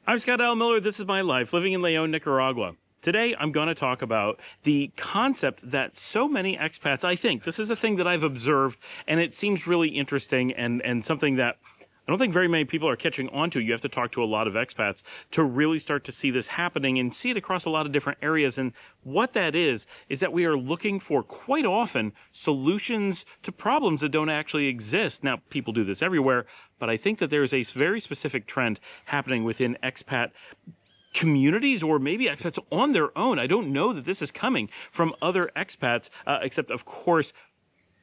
I'm Scott L. Miller. This is my life living in Leon, Nicaragua. Today, I'm going to talk about the concept that so many expats, I think, this is a thing that I've observed, and it seems really interesting and something that I don't think very many people are catching on to. You have to talk to a lot of expats to really start to see this happening and see it across a lot of different areas. And what that is that we are looking for quite often solutions to problems that don't actually exist. Now, people do this everywhere, but I think that there is a very specific trend happening within expat communities, or maybe expats on their own. I don't know that this is coming from other expats, except, of course,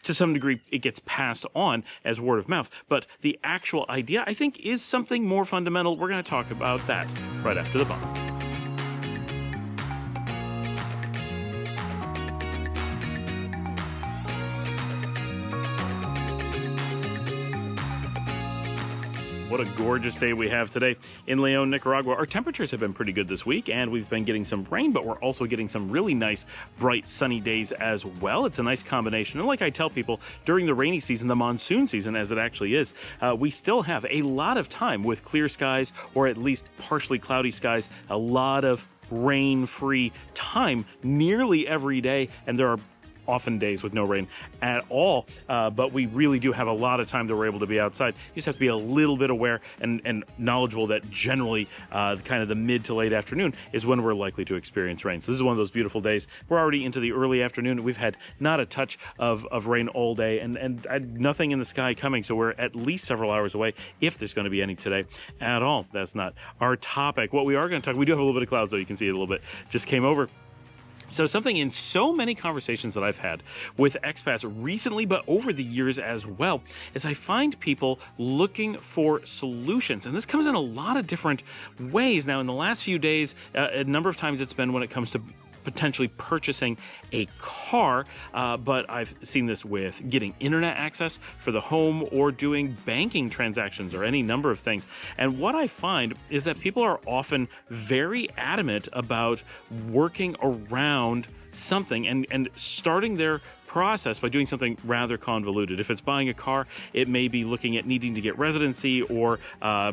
to some degree, it gets passed on as word of mouth. But the actual idea, I think, is something more fundamental. We're going to talk about that right after the bump. What a gorgeous day we have today in Leon, Nicaragua. Our temperatures have been pretty good this week, and we've been getting some rain, but we're also getting some really nice, bright, sunny days as well. It's a nice combination. And like I tell people, during the rainy season, the monsoon season, as it actually is, we still have a lot of time with clear skies, or at least partially cloudy skies, a lot of rain-free time nearly every day, and there are often days with no rain at all, but we really do have a lot of time that we're able to be outside. You just have to be a little bit aware and knowledgeable that generally kind of the mid to late afternoon is when we're likely to experience rain. So this is one of those beautiful days. We're already into the early afternoon. We've had not a touch of rain all day and nothing in the sky coming, so we're at least several hours away, if there's going to be any today at all. That's not our topic. What we are going to talk, we do have a little bit of clouds, though. You can see it a little bit. Just came over. So something in so many conversations that I've had with expats recently, but over the years as well, is I find people looking for solutions. And this comes in a lot of different ways. Now, in the last few days, a number of times it's been when it comes to potentially purchasing a car, but I've seen this with getting internet access for the home or doing banking transactions or any number of things. And what I find is that people are often very adamant about working around something and starting their process by doing something rather convoluted. If it's buying a car, it may be looking at needing to get residency or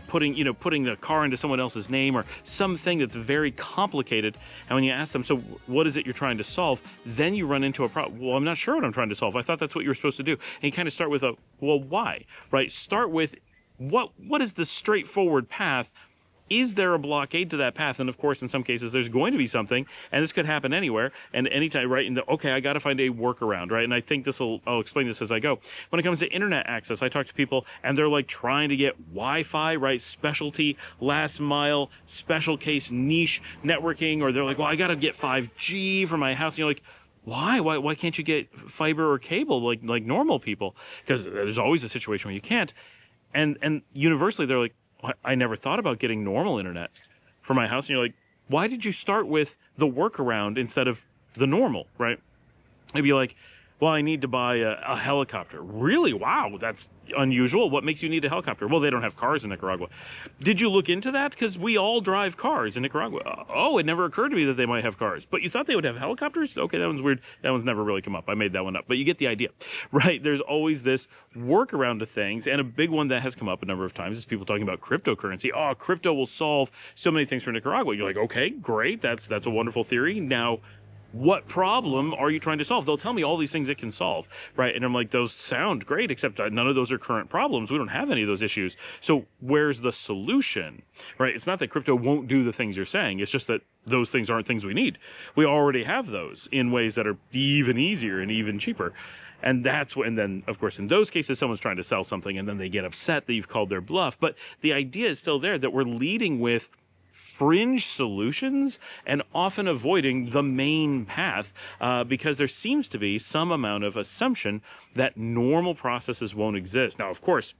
putting the car into someone else's name or something that's very complicated. And when you ask them, so what is it you're trying to solve? Then you run into a problem. Well, I'm not sure what I'm trying to solve. I thought that's what you were supposed to do. And you kind of start with well, why? Right? Start with what is the straightforward path? Is there a blockade to that path? And of course, in some cases, there's going to be something, and this could happen anywhere and anytime, right? And okay, I got to find a workaround, right? And I think I'll explain this as I go. When it comes to internet access, I talk to people and they're like trying to get Wi-Fi, right? Specialty, last mile, special case, niche networking, or they're like, well, I got to get 5G for my house. And you're like, why can't you get fiber or cable like normal people? Because there's always a situation where you can't. And universally, they're like, I never thought about getting normal internet for my house. And you're like, why did you start with the workaround instead of the normal, right? Maybe you're like, well, I need to buy a helicopter. Really? Wow, that's unusual. What makes you need a helicopter? Well, they don't have cars in Nicaragua. Did you look into that? Because we all drive cars in Nicaragua. Oh, it never occurred to me that they might have cars. But you thought they would have helicopters? Okay, that one's weird. That one's never really come up. I made that one up. But you get the idea, right? There's always this workaround to things. And a big one that has come up a number of times is people talking about cryptocurrency. Oh, crypto will solve so many things for Nicaragua. You're like, okay, great. That's a wonderful theory. Now, what problem are you trying to solve? They'll tell me all these things it can solve, right? And I'm like, those sound great, except none of those are current problems. We don't have any of those issues. So where's the solution, right? It's not that crypto won't do the things you're saying. It's just that those things aren't things we need. We already have those in ways that are even easier and even cheaper. And then, of course, in those cases, someone's trying to sell something and then they get upset that you've called their bluff. But the idea is still there that we're leading with fringe solutions and often avoiding the main path because there seems to be some amount of assumption that normal processes won't exist. Now, of course,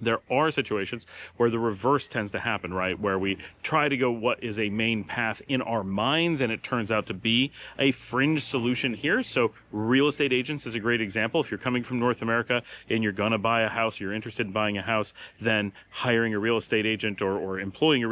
there are situations where the reverse tends to happen, right? Where we try to go what is a main path in our minds, and it turns out to be a fringe solution here. So real estate agents is a great example. If you're coming from North America and you're going to buy a house, you're interested in buying a house, then hiring a real estate agent or employing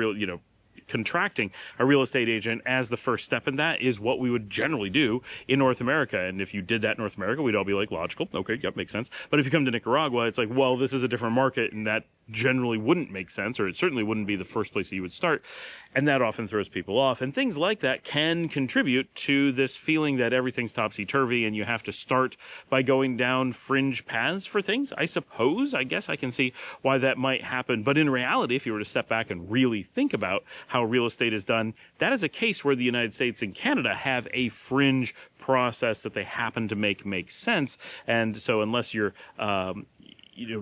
contracting a real estate agent as the first step in that is what we would generally do in North America. And if you did that in North America, we'd all be like, logical. Okay, yep, makes sense. But if you come to Nicaragua, it's like, well, this is a different market and that generally wouldn't make sense, or it certainly wouldn't be the first place that you would start. And that often throws people off. And things like that can contribute to this feeling that everything's topsy-turvy and you have to start by going down fringe paths for things. I guess I can see why that might happen. But in reality, if you were to step back and really think about how real estate is done, that is a case where the United States and Canada have a fringe process that they happen to make sense. And so unless you're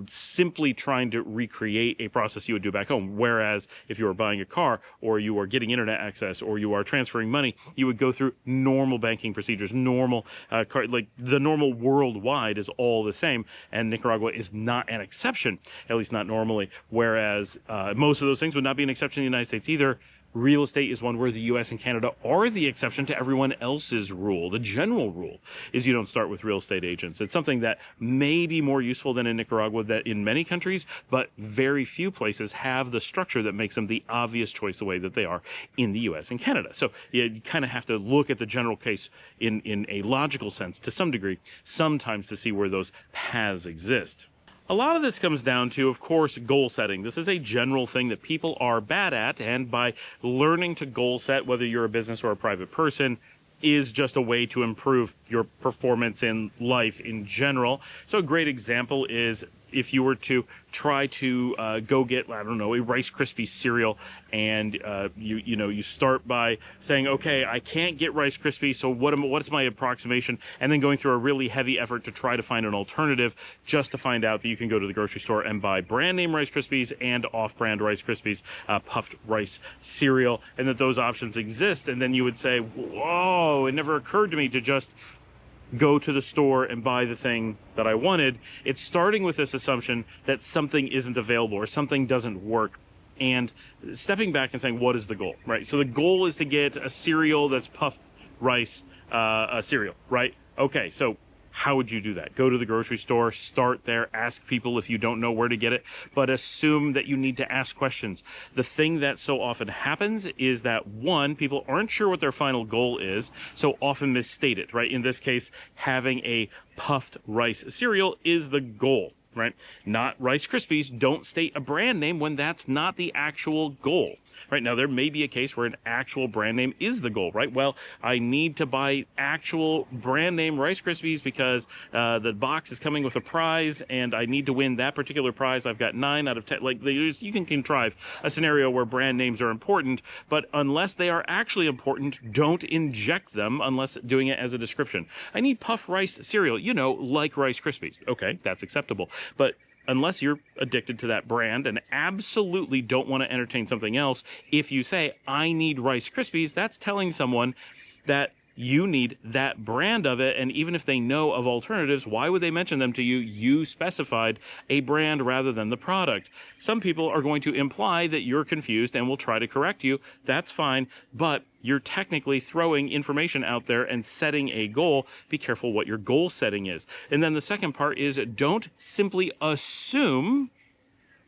simply trying to recreate a process you would do back home. Whereas if you are buying a car, or you are getting internet access, or you are transferring money, you would go through normal banking procedures, normal like the normal worldwide is all the same. And Nicaragua is not an exception, at least not normally. Whereas most of those things would not be an exception in the United States either. Real estate is one where the U.S. and Canada are the exception to everyone else's rule. The general rule is you don't start with real estate agents. It's something that may be more useful than in Nicaragua that in many countries, but very few places have the structure that makes them the obvious choice the way that they are in the U.S. and Canada. So you kind of have to look at the general case in a logical sense to some degree, sometimes to see where those paths exist. A lot of this comes down to, of course, goal setting. This is a general thing that people are bad at, and by learning to goal set, whether you're a business or a private person, is just a way to improve your performance in life in general. So a great example is if you were to try to go get, I don't know, a Rice Krispies cereal, and you start by saying, okay, I can't get Rice Krispies, so what's my approximation? And then going through a really heavy effort to try to find an alternative, just to find out that you can go to the grocery store and buy brand name Rice Krispies and off-brand Rice Krispies puffed rice cereal, and that those options exist. And then you would say, whoa, it never occurred to me to just go to the store and buy the thing that I wanted. It's starting with this assumption that something isn't available or something doesn't work, and stepping back and saying, what is the goal, right? So the goal is to get a cereal that's puffed rice cereal, right? Okay, so how would you do that? Go to the grocery store, start there, ask people if you don't know where to get it, but assume that you need to ask questions. The thing that so often happens is that, one, people aren't sure what their final goal is, so often misstate it, right? In this case, having a puffed rice cereal is the goal, right? Not Rice Krispies. Don't state a brand name when that's not the actual goal. Right now, there may be a case where an actual brand name is the goal, right? Well, I need to buy actual brand name Rice Krispies because the box is coming with a prize, and I need to win that particular prize. I've got 9 out of 10. Like, you can contrive a scenario where brand names are important, but unless they are actually important, don't inject them unless doing it as a description. I need puff rice cereal, like Rice Krispies. Okay, that's acceptable. But unless you're addicted to that brand and absolutely don't want to entertain something else, if you say, I need Rice Krispies, that's telling someone that you need that brand of it. And even if they know of alternatives, why would they mention them to you? You specified a brand rather than the product. Some people are going to imply that you're confused and will try to correct you. That's fine, but you're technically throwing information out there and setting a goal. Be careful what your goal setting is. And then the second part is, don't simply assume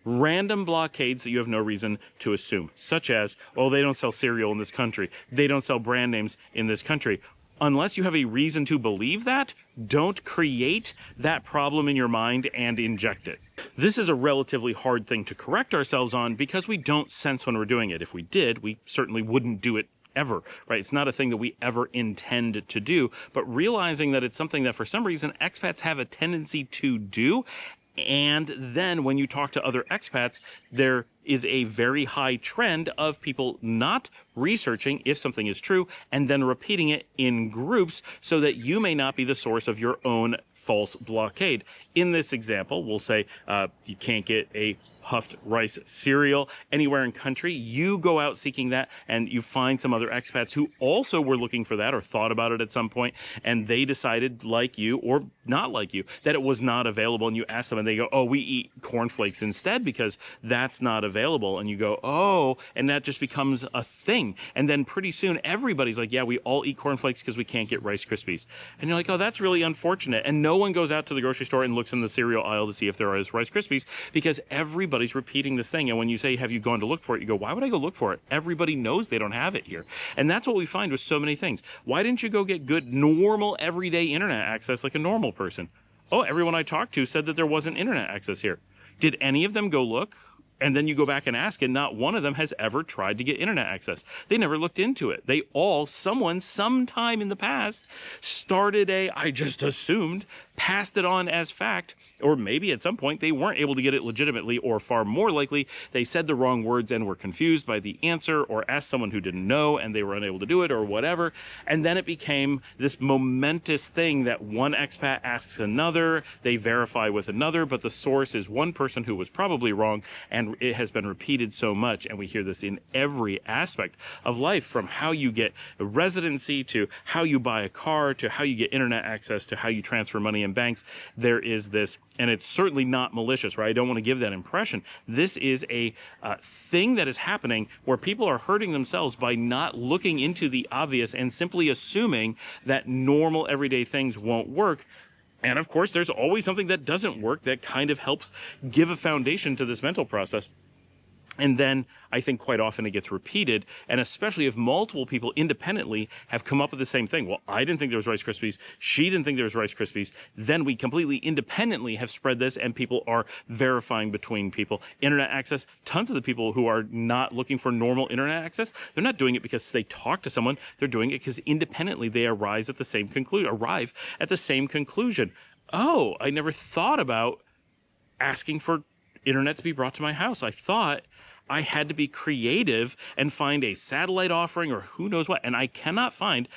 random blockades that you have no reason to assume, such as, oh, they don't sell cereal in this country. They don't sell brand names in this country. Unless you have a reason to believe that, don't create that problem in your mind and inject it. This is a relatively hard thing to correct ourselves on because we don't sense when we're doing it. If we did, we certainly wouldn't do it ever, right? It's not a thing that we ever intend to do, but realizing that it's something that for some reason expats have a tendency to do. And then when you talk to other expats, there is a very high trend of people not researching if something is true and then repeating it in groups so that you may not be the source of your own false blockade. In this example, we'll say you can't get a puffed rice cereal anywhere in country. You go out seeking that and you find some other expats who also were looking for that or thought about it at some point, and they decided, like you or not like you, that it was not available. And you ask them and they go, oh, we eat cornflakes instead because that's not available. And you go, oh, and that just becomes a thing. And then pretty soon everybody's like, yeah, we all eat cornflakes because we can't get Rice Krispies. And you're like, oh, that's really unfortunate. And no one goes out to the grocery store and looks in the cereal aisle to see if there is Rice Krispies because everybody's repeating this thing. And when you say, have you gone to look for it? You go, why would I go look for it? Everybody knows they don't have it here. And that's what we find with so many things. Why didn't you go get good, normal, everyday internet access like a normal person? Oh, everyone I talked to said that there wasn't internet access here. Did any of them go look? And then you go back and ask, and not one of them has ever tried to get internet access. They never looked into it. They all, someone, sometime in the past, started I just assumed, passed it on as fact, or maybe at some point they weren't able to get it legitimately, or far more likely, they said the wrong words and were confused by the answer, or asked someone who didn't know and they were unable to do it, or whatever. And then it became this momentous thing that one expat asks another, they verify with another, but the source is one person who was probably wrong, and it has been repeated so much, and we hear this in every aspect of life, from how you get a residency, to how you buy a car, to how you get internet access, to how you transfer money in banks. There is this, and it's certainly not malicious, right? I don't want to give that impression. This is a thing that is happening where people are hurting themselves by not looking into the obvious and simply assuming that normal everyday things won't work. And of course, there's always something that doesn't work that kind of helps give a foundation to this mental process. And then I think quite often it gets repeated, and especially if multiple people independently have come up with the same thing. Well, I didn't think there was Rice Krispies. She didn't think there was Rice Krispies. Then we completely independently have spread this, and people are verifying between people. Internet access, tons of the people who are not looking for normal internet access, they're not doing it because they talk to someone. They're doing it because independently they arrive at the same conclusion. Oh, I never thought about asking for internet to be brought to my house. I thought I had to be creative and find a satellite offering or who knows what. And I cannot find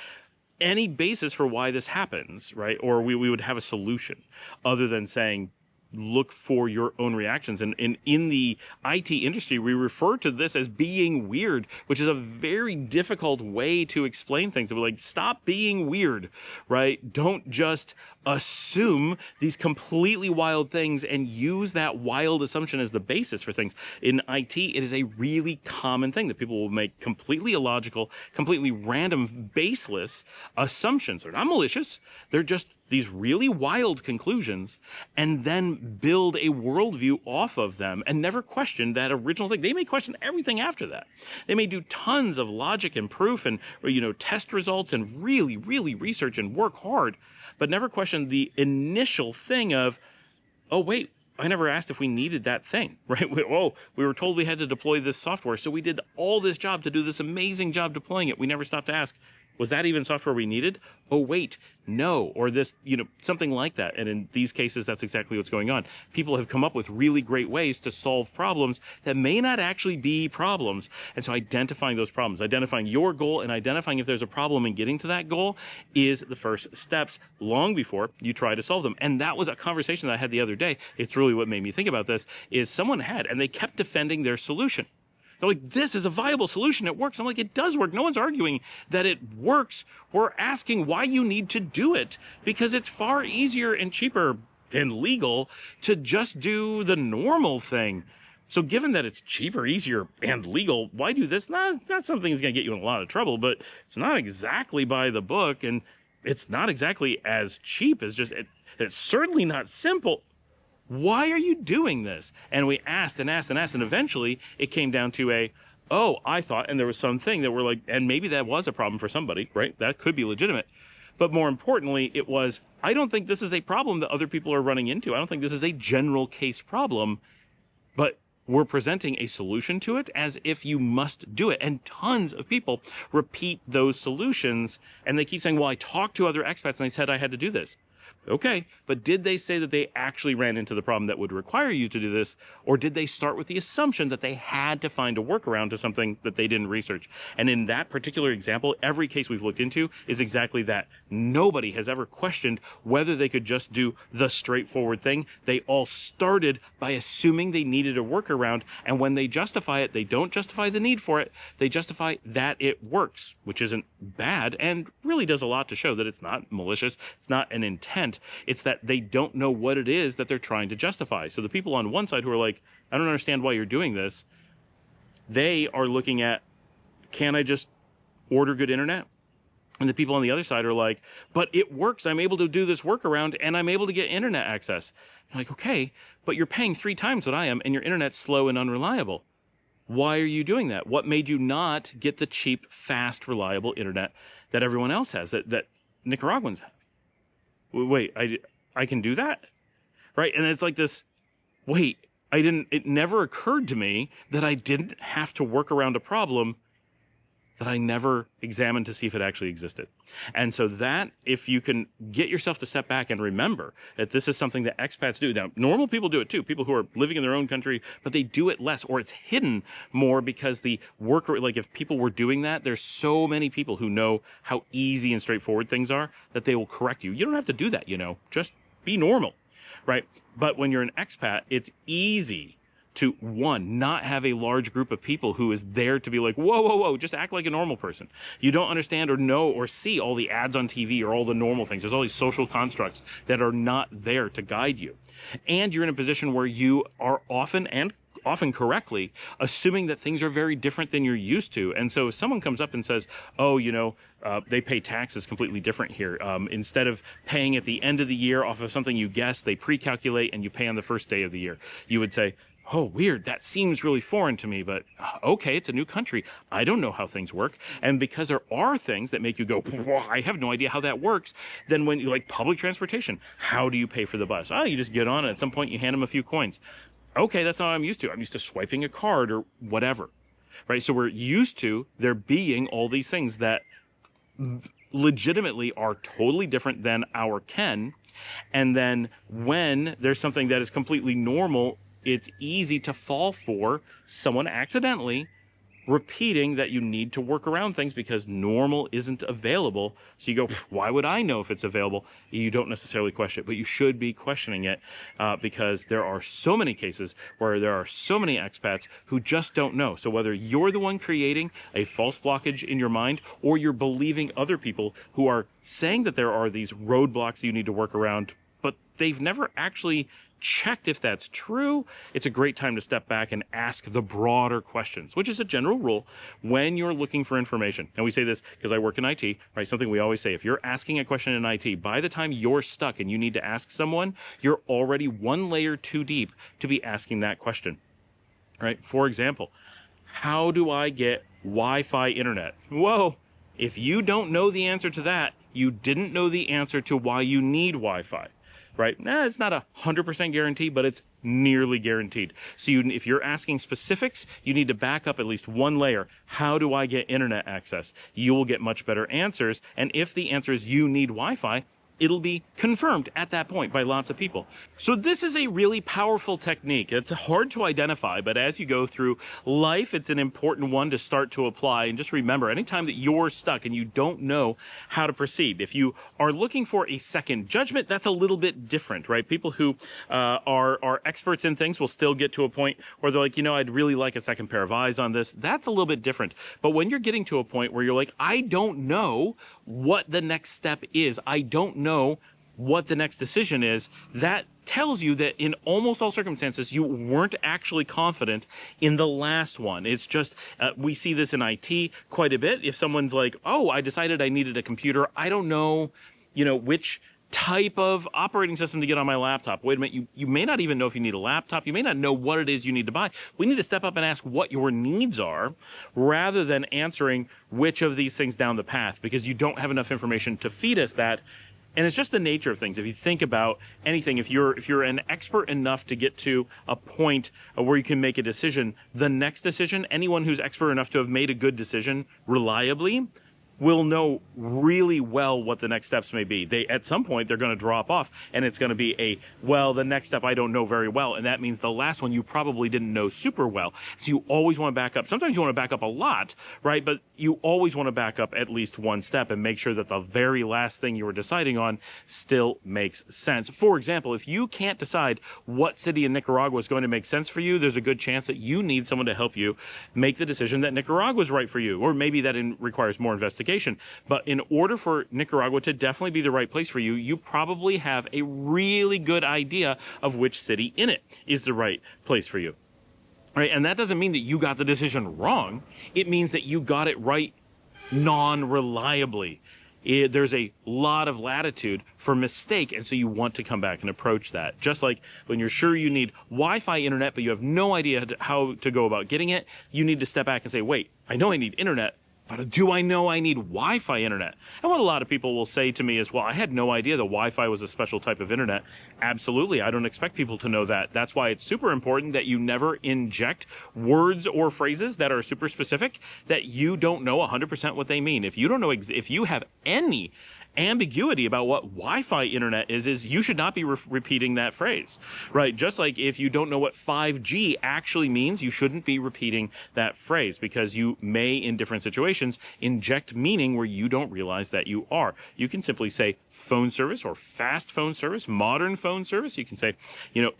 any basis for why this happens, right? Or we would have a solution other than saying, look for your own reactions. And in the IT industry, we refer to this as being weird, which is a very difficult way to explain things. We're like, stop being weird, right? Don't just assume these completely wild things and use that wild assumption as the basis for things. In IT, it is a really common thing that people will make completely illogical, completely random, baseless assumptions. They're not malicious. They're just these really wild conclusions, and then build a worldview off of them and never question that original thing. They may question everything after that. They may do tons of logic and proof and, test results and really, really research and work hard, but never question the initial thing of, oh, wait, I never asked if we needed that thing, right? We were told we had to deploy this software, so we did all this job to do this amazing job deploying it. We never stopped to ask, was that even software we needed? Oh, wait, no, or this, something like that. And in these cases, that's exactly what's going on. People have come up with really great ways to solve problems that may not actually be problems. And so identifying those problems, identifying your goal and identifying if there's a problem in getting to that goal is the first steps long before you try to solve them. And that was a conversation that I had the other day. It's really what made me think about this, is someone had, and they kept defending their solution. They're like, this is a viable solution. It works. I'm like, it does work. No one's arguing that it works. We're asking why you need to do it, because it's far easier and cheaper and legal to just do the normal thing. So given that it's cheaper, easier, and legal, why do this? Not something that's going to get you in a lot of trouble, but it's not exactly by the book, and it's not exactly as cheap as it's certainly not simple. Why are you doing this? And we asked and asked and asked, and eventually it came down to I thought, and there was something that we're like, and maybe that was a problem for somebody, right? That could be legitimate. But more importantly, it was, I don't think this is a problem that other people are running into. I don't think this is a general case problem, but we're presenting a solution to it as if you must do it. And tons of people repeat those solutions, and they keep saying, well, I talked to other expats and they said I had to do this. Okay, but did they say that they actually ran into the problem that would require you to do this? Or did they start with the assumption that they had to find a workaround to something that they didn't research? And in that particular example, every case we've looked into is exactly that. Nobody has ever questioned whether they could just do the straightforward thing. They all started by assuming they needed a workaround, and when they justify it, they don't justify the need for it. They justify that it works, which isn't bad and really does a lot to show that it's not malicious, it's not an intent. It's that they don't know what it is that they're trying to justify. So the people on one side who are like, I don't understand why you're doing this, they are looking at, can I just order good internet? And the people on the other side are like, but it works. I'm able to do this workaround and I'm able to get internet access. I'm like, okay, but you're paying 3 times what I am and your internet's slow and unreliable. Why are you doing that? What made you not get the cheap, fast, reliable internet that everyone else has, that Nicaraguans have? Wait, I can do that? Right? And it's like this, wait, it never occurred to me that I didn't have to work around a problem that I never examined to see if it actually existed. And so that, if you can get yourself to step back and remember that this is something that expats do. Now, normal people do it too, people who are living in their own country, but they do it less, or it's hidden more because the worker, like if people were doing that, there's so many people who know how easy and straightforward things are that they will correct you. You don't have to do that, just be normal, right? But when you're an expat, it's easy to, one, not have a large group of people who is there to be like, whoa, just act like a normal person. You don't understand or know or see all the ads on TV or all the normal things. There's all these social constructs that are not there to guide you. And you're in a position where you are often correctly assuming that things are very different than you're used to. And so if someone comes up and says, oh, they pay taxes completely different here. Instead of paying at the end of the year off of something you guessed, they pre-calculate and you pay on the first day of the year. You would say, oh, weird, that seems really foreign to me, but okay, it's a new country. I don't know how things work. And because there are things that make you go, I have no idea how that works, then when you like public transportation, how do you pay for the bus? Oh, you just get on and at some point you hand them a few coins. Okay, that's not what I'm used to. I'm used to swiping a card or whatever, right? So we're used to there being all these things that legitimately are totally different than our ken. And then when there's something that is completely normal, it's easy to fall for someone accidentally repeating that you need to work around things because normal isn't available. So you go, why would I know if it's available? You don't necessarily question it, but you should be questioning it because there are so many cases where there are so many expats who just don't know. So whether you're the one creating a false blockage in your mind or you're believing other people who are saying that there are these roadblocks you need to work around, but they've never actually checked if that's true, it's a great time to step back and ask the broader questions, which is a general rule when you're looking for information. And we say this because I work in IT, right? Something we always say, if you're asking a question in IT, by the time you're stuck and you need to ask someone, you're already one layer too deep to be asking that question, right? For example, how do I get Wi-Fi internet? Whoa, if you don't know the answer to that, you didn't know the answer to why you need Wi-Fi. Right? It's not 100% guaranteed, but it's nearly guaranteed. So if you're asking specifics, you need to back up at least one layer. How do I get internet access? You will get much better answers. And if the answer is you need Wi-Fi, it'll be confirmed at that point by lots of people. So this is a really powerful technique. It's hard to identify, but as you go through life, it's an important one to start to apply. And just remember, anytime that you're stuck and you don't know how to proceed, if you are looking for a second judgment, that's a little bit different, right? People who are experts in things will still get to a point where they're like, I'd really like a second pair of eyes on this. That's a little bit different. But when you're getting to a point where you're like, I don't know what the next step is, I don't know what the next decision is, that tells you that in almost all circumstances, you weren't actually confident in the last one. It's just, we see this in IT quite a bit. If someone's like, oh, I decided I needed a computer, I don't know, which type of operating system to get on my laptop. Wait a minute, you may not even know if you need a laptop. You may not know what it is you need to buy. We need to step up and ask what your needs are rather than answering which of these things down the path, because you don't have enough information to feed us that. And it's just the nature of things. If you think about anything, if you're an expert enough to get to a point where you can make a decision, the next decision, anyone who's expert enough to have made a good decision reliably will know really well what the next steps may be. At some point, they're going to drop off, and it's going to be the next step I don't know very well, and that means the last one you probably didn't know super well. So you always want to back up. Sometimes you want to back up a lot, right? But you always want to back up at least one step and make sure that the very last thing you were deciding on still makes sense. For example, if you can't decide what city in Nicaragua is going to make sense for you, there's a good chance that you need someone to help you make the decision that Nicaragua is right for you, or maybe that requires more investigation. But in order for Nicaragua to definitely be the right place for you, you probably have a really good idea of which city in it is the right place for you. Right? And that doesn't mean that you got the decision wrong. It means that you got it right non-reliably. There's a lot of latitude for mistake, and so you want to come back and approach that. Just like when you're sure you need Wi-Fi internet, but you have no idea how to go about getting it, you need to step back and say, wait, I know I need internet, But do I know I need Wi-Fi internet? And what a lot of people will say to me is, well, I had no idea the Wi-Fi was a special type of internet. Absolutely. I don't expect people to know that. That's why it's super important that you never inject words or phrases that are super specific that you don't know 100% what they mean. If you don't know, if you have any ambiguity about what Wi-Fi internet is you should not be repeating that phrase, right? Just like if you don't know what 5G actually means, you shouldn't be repeating that phrase, because you may, in different situations, inject meaning where you don't realize that you are. You can simply say phone service or fast phone service, modern phone service. You can say,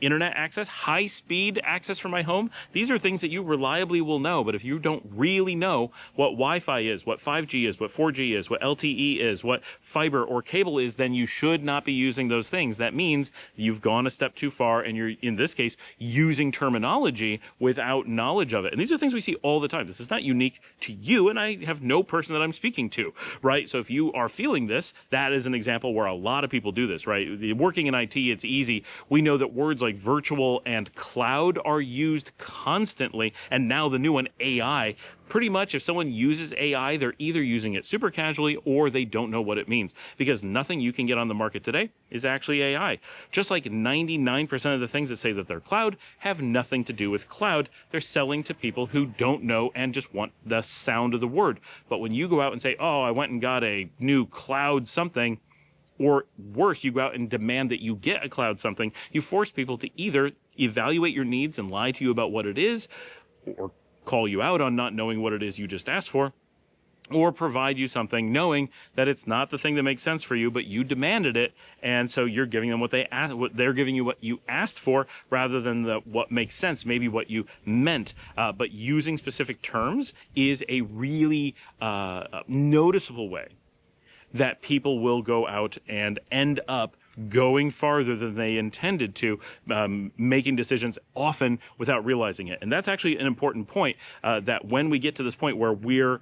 internet access, high speed access for my home. These are things that you reliably will know. But if you don't really know what Wi-Fi is, what 5G is, what 4G is, what LTE is, what fiber or cable is, then you should not be using those things. That means you've gone a step too far, and you're, in this case, using terminology without knowledge of it. And these are things we see all the time. This is not unique to you, and I have no person that I'm speaking to, right? So if you are feeling this, that is an example where a lot of people do this, right? Working in IT, it's easy. We know that words like virtual and cloud are used constantly, and now the new one, AI. Pretty much if someone uses AI, they're either using it super casually or they don't know what it means, because nothing you can get on the market today is actually AI. Just like 99% of the things that say that they're cloud have nothing to do with cloud. They're selling to people who don't know and just want the sound of the word. But when you go out and say, oh, I went and got a new cloud something, or worse, you go out and demand that you get a cloud something, you force people to either evaluate your needs and lie to you about what it is, or call you out on not knowing what it is you just asked for, or provide you something knowing that it's not the thing that makes sense for you, but you demanded it, and so you're giving them what they're giving you what you asked for, rather than what makes sense, maybe what you meant. But using specific terms is a really noticeable way that people will go out and end up going farther than they intended to, making decisions often without realizing it. And that's actually an important point, that when we get to this point where we're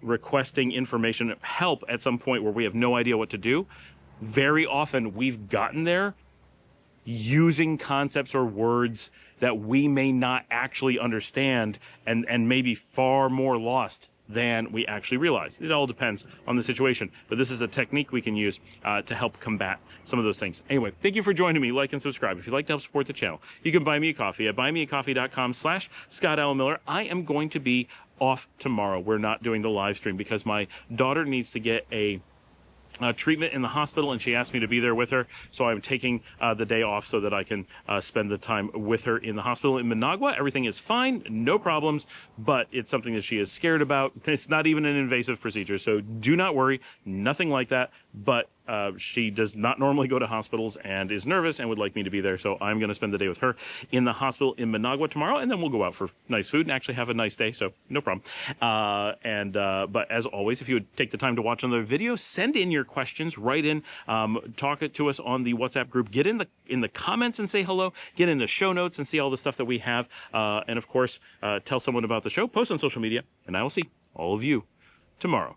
requesting information, help at some point where we have no idea what to do, very often we've gotten there using concepts or words that we may not actually understand, and maybe far more lost than we actually realize. It all depends on the situation, but this is a technique we can use to help combat some of those things. Anyway, thank you for joining me. Like and subscribe. If you'd like to help support the channel, you can buy me a coffee at buymeacoffee.com/ScottAllenMiller. I am going to be off tomorrow. We're not doing the live stream because my daughter needs to get a treatment in the hospital, and she asked me to be there with her, so I'm taking the day off so that I can spend the time with her in the hospital in Managua. Everything is fine, no problems, but it's something that she is scared about. It's not even an invasive procedure, so do not worry, nothing like that, but she does not normally go to hospitals and is nervous and would like me to be there, so I'm going to spend the day with her in the hospital in Managua tomorrow, and then we'll go out for nice food and actually have a nice day, so no problem. But as always, if you would take the time to watch another video, send in your questions, write in, talk it to us on the WhatsApp group, get in the comments and say hello, get in the show notes and see all the stuff that we have, and of course, tell someone about the show, post on social media, and I will see all of you tomorrow.